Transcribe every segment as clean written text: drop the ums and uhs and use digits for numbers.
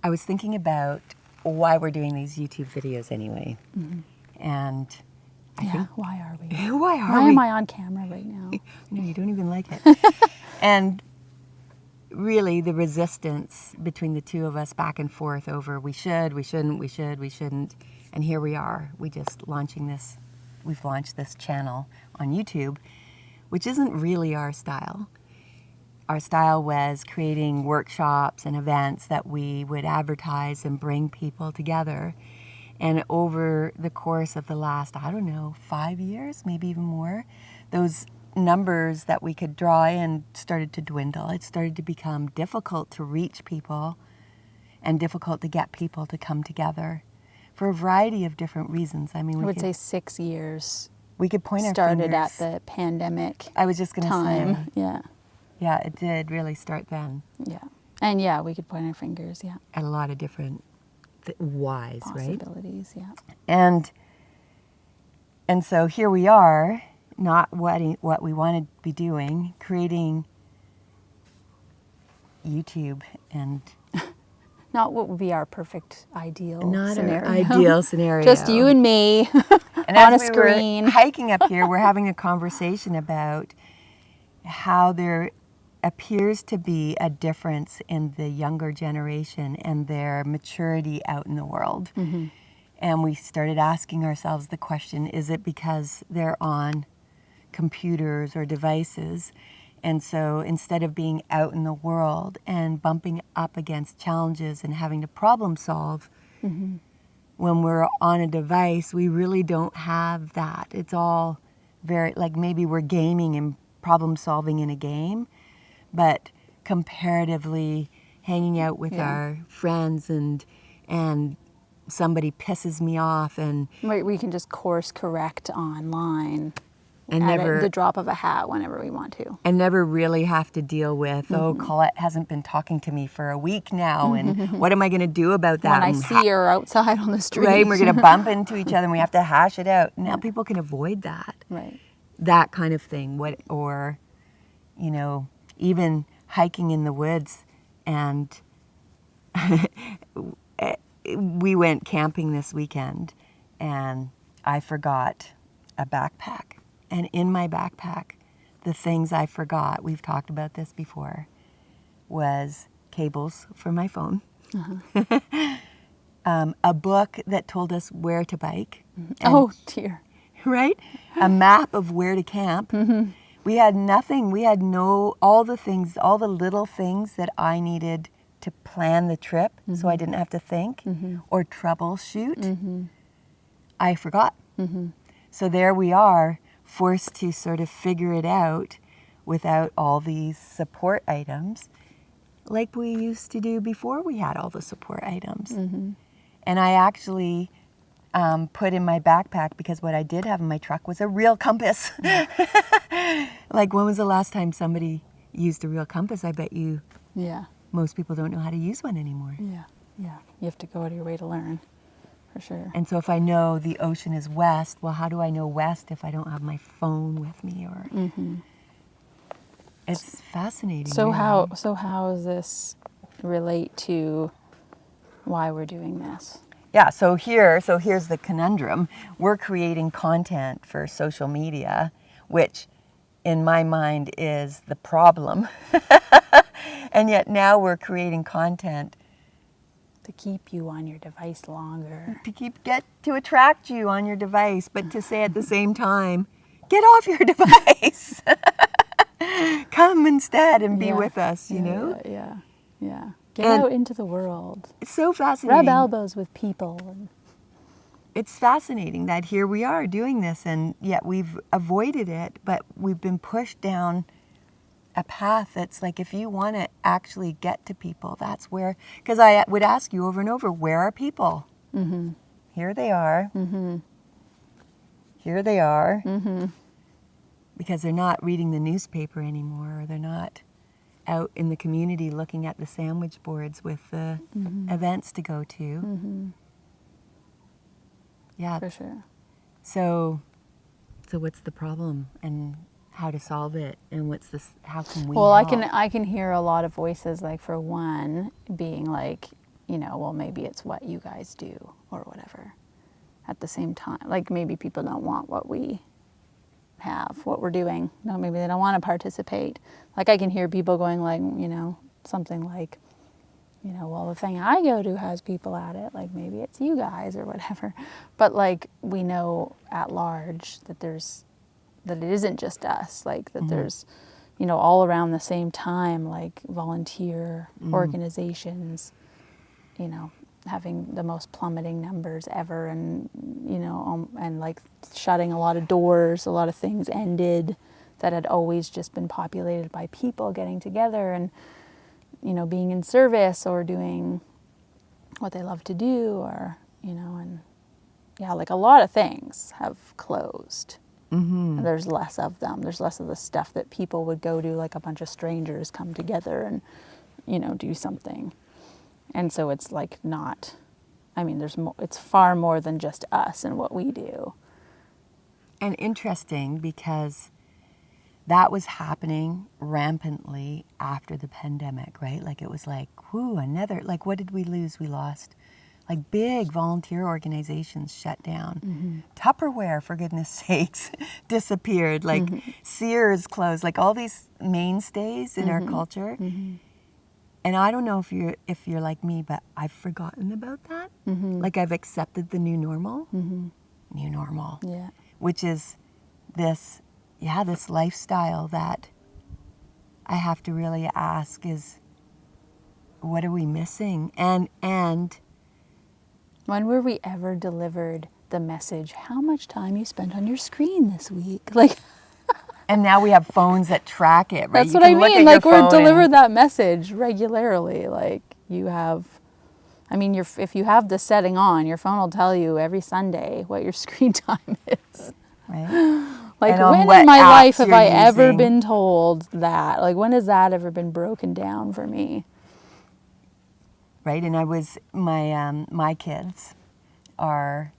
I was thinking about why we're doing these YouTube videos anyway. Mm-hmm. And I think, why are we? Why am I on camera right now? No, you don't even like it. And really the resistance between the two of us back and forth over we should, we shouldn't, we should, we shouldn't. And here we are. We've launched this channel on YouTube, which isn't really our style. Our style was creating workshops and events that we would advertise and bring people together. And over the course of the last, 5 years, maybe even more, those numbers that we could draw in started to dwindle. It started to become difficult to reach people and difficult to get people to come together for a variety of different reasons. I mean, I would say 6 years. We could point our started fingers. at the pandemic. I was just going to say. Yeah. Yeah, it did really start then. Yeah. And yeah, we could point our fingers, yeah. At a lot of different whys, right? Possibilities, yeah. And so here we are, not what we wanted to be doing, creating YouTube and not what would be our perfect ideal scenario. Not our ideal scenario. Just you and me and on as a screen. Were hiking up here, we're having a conversation about how there appears to be a difference in the younger generation and their maturity out in the world. Mm-hmm. And we started asking ourselves the question, is it because they're on computers or devices? And so instead of being out in the world and bumping up against challenges and having to problem solve, mm-hmm. when we're on a device, we really don't have that. It's all very, like maybe we're gaming and problem solving in a game, but comparatively hanging out with our friends and somebody pisses me off and we can just course correct online and at the drop of a hat whenever we want to. And never really have to deal with, Colette hasn't been talking to me for a week now, and what am I going to do about that? When I see her outside on the street. Right, and we're going to bump into each other and we have to hash it out. Now people can avoid that. Right. That kind of thing. Even hiking in the woods, and we went camping this weekend, and I forgot a backpack. And in my backpack, the things I forgot, we've talked about this before, was cables for my phone, a book that told us where to bike. Oh, dear. Right? A map of where to camp. Mm-hmm. We had nothing. We had all the little things that I needed to plan the trip, so I didn't have to think or troubleshoot. Mm-hmm. I forgot. Mm-hmm. So there we are, forced to sort of figure it out without all these support items like we used to do before we had all the support items. Mm-hmm. And I actually put in my backpack, because what I did have in my truck was a real compass. Like, when was the last time somebody used a real compass? I bet you most people don't know how to use one anymore. Yeah, yeah. You have to go out of your way to learn. For sure. And so if I know the ocean is west, well, how do I know west if I don't have my phone with me? Or it's fascinating. So really. How does this relate to why we're doing this? Yeah, so here's the conundrum. We're creating content for social media, which in my mind is the problem. And yet now we're creating content to keep you on your device longer. To attract you on your device, but to say at the same time, get off your device. Come instead and be with us, you know? Yeah. Get out into the world. It's so fascinating. Rub elbows with people. It's fascinating that here we are doing this, and yet we've avoided it, but we've been pushed down a path that's like, if you want to actually get to people, that's where, because I would ask you over and over, where are people? Mm-hmm. Here they are. Mm-hmm. Here they are. Mm-hmm. Because they're not reading the newspaper anymore, or they're not out in the community looking at the sandwich boards with the events to go to. Mm-hmm. Yeah. For sure. So what's the problem, and how to solve it, and how can we help? I can hear a lot of voices, like, for one, being like, well, maybe it's what you guys do or whatever at the same time. Like maybe people don't want what we have, what we're doing. No, maybe they don't want to participate. Like I can hear people going like, something like, well, the thing I go to has people at it, like maybe it's you guys or whatever. But like we know at large that that it isn't just us, like that there's, all around the same time, like volunteer organizations, having the most plummeting numbers ever, and and like shutting a lot of doors, a lot of things ended that had always just been populated by people getting together and being in service or doing what they love to do, or and yeah, like a lot of things have closed. And there's less of them. There's less of the stuff that people would go to, like a bunch of strangers come together and do something. And so it's like not, there's more, it's far more than just us and what we do. And interesting because that was happening rampantly after the pandemic, right? Like it was like, like what did we lose? We lost like big volunteer organizations shut down. Tupperware, for goodness sakes, disappeared. Like Sears closed, like all these mainstays in our culture. And I don't know if you're like me, but I've forgotten about that. Like I've accepted the new normal. New normal. Yeah. Which is this lifestyle that I have to really ask is, what are we missing? And when were we ever delivered the message, how much time you spent on your screen this week? Like, and now we have phones that track it, right? that's what I mean. Like we're delivered that message regularly. Like you have, if you have the setting on, your phone will tell you every Sunday what your screen time is. Right. Like and when in my life have I ever using. been told that? Like when has that ever been broken down for me? Right, and I was my kids are,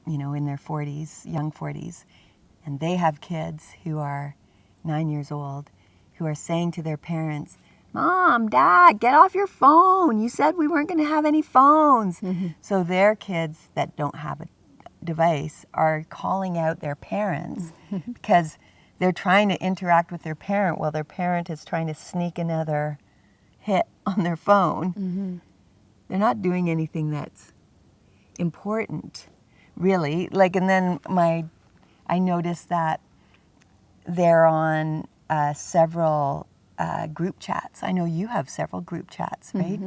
in their 40s, young 40s, and they have kids who are 9 years old, who are saying to their parents, "Mom, Dad, get off your phone. You said we weren't going to have any phones." So their kids that don't have a device are calling out their parents because they're trying to interact with their parent while their parent is trying to sneak another hit on their phone. They're not doing anything that's important, really. Like, and then I noticed that they're on several group chats. I know you have several group chats, right?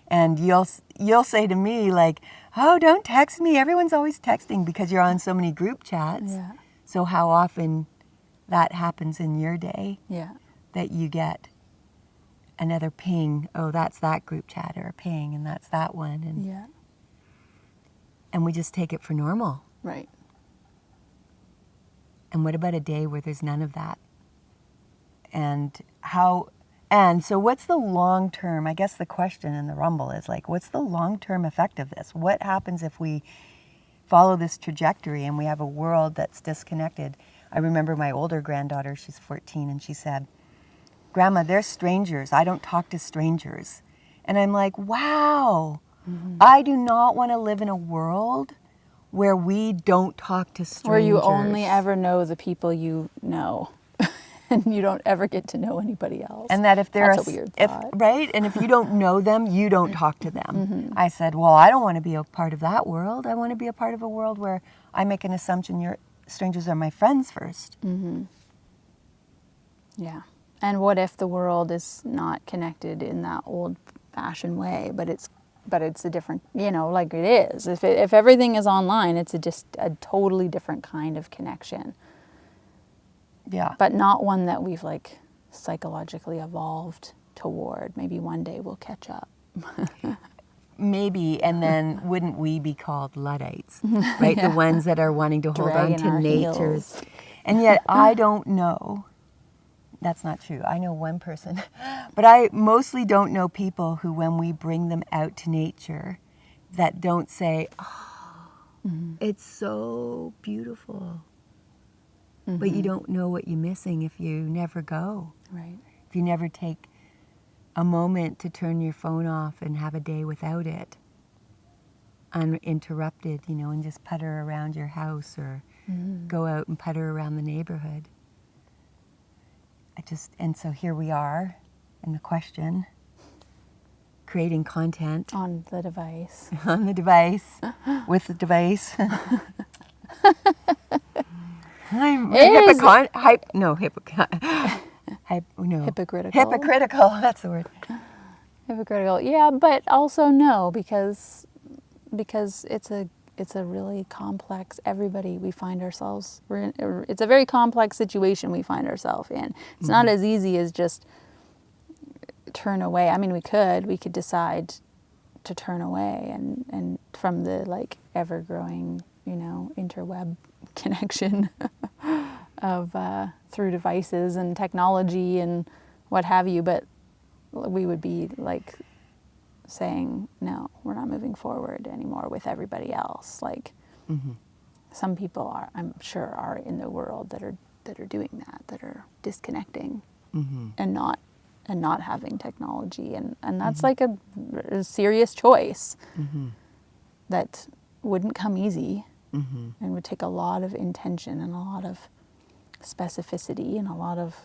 And you'll say to me like, "Oh, don't text me. Everyone's always texting," because you're on so many group chats. Yeah. So how often that happens in your day? Yeah. That you get another ping, oh, that's that group chat, or a ping, and that's that one. And Yeah. and we just take it for normal. Right. And what about a day where there's none of that? And so what's the long term, I guess the question in the Rumble is like, what's the long term effect of this? What happens if we follow this trajectory and we have a world that's disconnected? I remember my older granddaughter, she's 14, and she said, "Grandma, they're strangers. I don't talk to strangers." And I'm like, wow, I do not want to live in a world where we don't talk to strangers. Where you only ever know the people you know. And you don't ever get to know anybody else. And that if they're That's a weird thought. right? And if you don't know them, you don't talk to them. I said, well, I don't want to be a part of that world. I want to be a part of a world where I make an assumption strangers are my friends first. Yeah. And what if the world is not connected in that old-fashioned way, but it's a different, like it is. If everything is online, it's just a totally different kind of connection. Yeah. But not one that we've like psychologically evolved toward. Maybe one day we'll catch up. Maybe, and then wouldn't we be called Luddites, right? Yeah. The ones that are wanting to hold Dragging on to our nature's. heels. And yet I don't know. That's not true. I know one person, but I mostly don't know people who, when we bring them out to nature, that don't say, "Oh, it's so beautiful." But you don't know what you're missing if you never go. Right. If you never take a moment to turn your phone off and have a day without it, uninterrupted, and just putter around your house or go out and putter around the neighborhood. And so here we are, and the question, creating content On the device. on the device, with the device. I'm Hypocritical. Hypocritical, that's the word. Hypocritical. Yeah, but also no, because it's a really complex, it's a very complex situation we find ourselves in. It's not as easy as just turn away. I mean, we could decide to turn away and from the ever growing, interweb connection of through devices and technology and what have you, but we would be saying, no, we're not moving forward anymore with everybody else. Some people I'm sure are in the world that are doing that are disconnecting and not having technology, and that's a serious choice that wouldn't come easy and would take a lot of intention and a lot of specificity and a lot of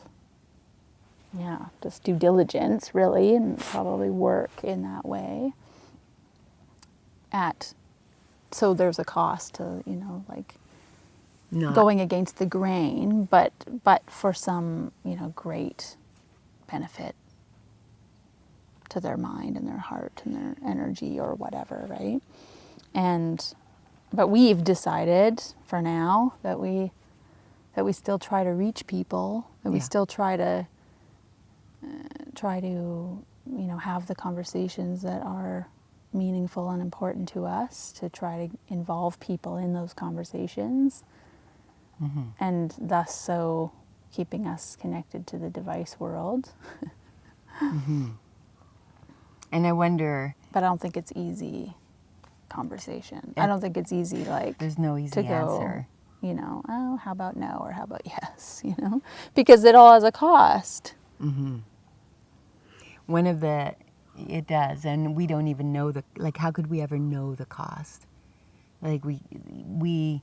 just due diligence, really, and probably work in that way. So there's a cost to Not. going against the grain, but for some great benefit to their mind and their heart and their energy or whatever, right? But we've decided for now that we still try to reach people, that we still try to have the conversations that are meaningful and important to us, to try to involve people in those conversations, and thus so keeping us connected to the device world. And I wonder... But I don't think it's easy conversation. I don't think it's easy, there's no easy to go, answer. Oh, how about no, or how about yes, because it all has a cost. It does, and we don't even know how could we ever know the cost? We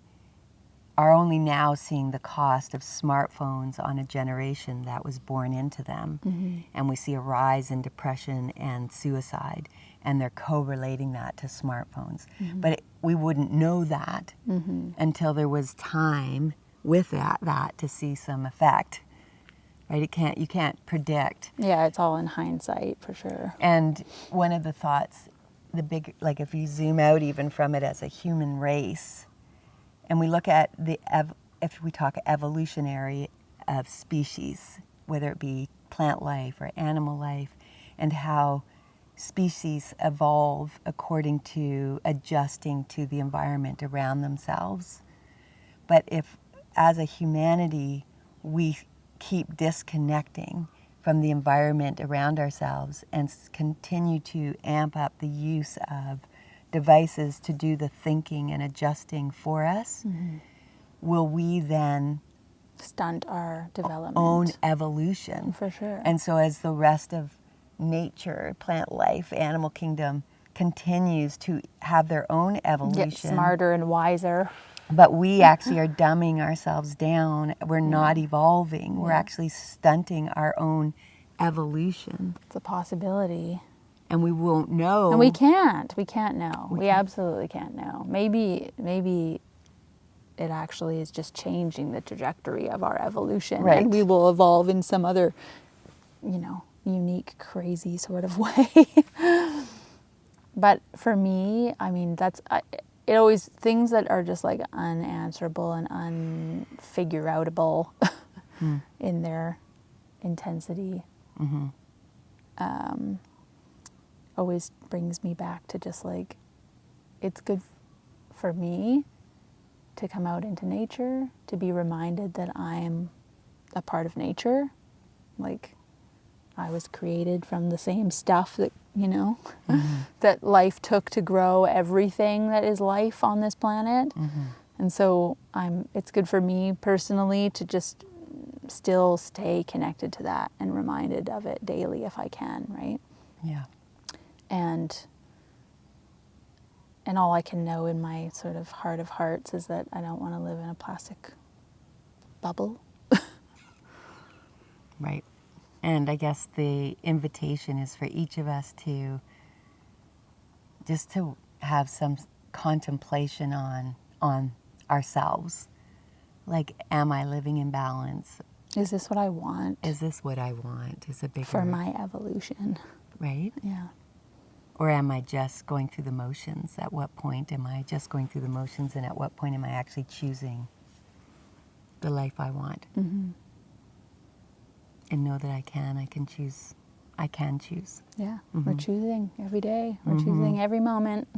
are only now seeing the cost of smartphones on a generation that was born into them. And we see a rise in depression and suicide, and they're correlating that to smartphones. But we wouldn't know that until there was time with that to see some effect. Right? You can't predict. Yeah, it's all in hindsight for sure. And one of the thoughts, if you zoom out even from it as a human race, and we look at if we talk evolutionary of species, whether it be plant life or animal life, and how species evolve according to adjusting to the environment around themselves. But if, as a humanity, we keep disconnecting from the environment around ourselves and continue to amp up the use of devices to do the thinking and adjusting for us, will we then stunt our development, own evolution? For sure. And so as the rest of nature, plant life, animal kingdom continues to have their own evolution, get smarter and wiser, but we actually are dumbing ourselves down. We're not evolving. We're actually stunting our own evolution. It's a possibility. And we won't know. And we can't know. We absolutely can't know. Maybe it actually is just changing the trajectory of our evolution. Right. And we will evolve in some other, unique, crazy sort of way. But for me, I mean, it always, things that are just unanswerable and unfigure-outable in their intensity. Always brings me back to just it's good for me to come out into nature, to be reminded that I am a part of nature. I was created from the same stuff that, that life took to grow everything that is life on this planet. And so it's good for me personally to just still stay connected to that and reminded of it daily if I can, right? Yeah. And all I can know in my sort of heart of hearts is that I don't want to live in a plastic bubble. Right. And I guess the invitation is for each of us to just to have some contemplation on ourselves. Like, am I living in balance? Is this what I want Is this what I want? Is a bigger, for my evolution? right? Yeah. Or am I just going through the motions? At what point am I just going through the motions, and at what point am I actually choosing the life I want? Mm-hmm. And know that I can choose. I can choose. Yeah. Mm-hmm. We're choosing every day. We're Mm-hmm. choosing every moment.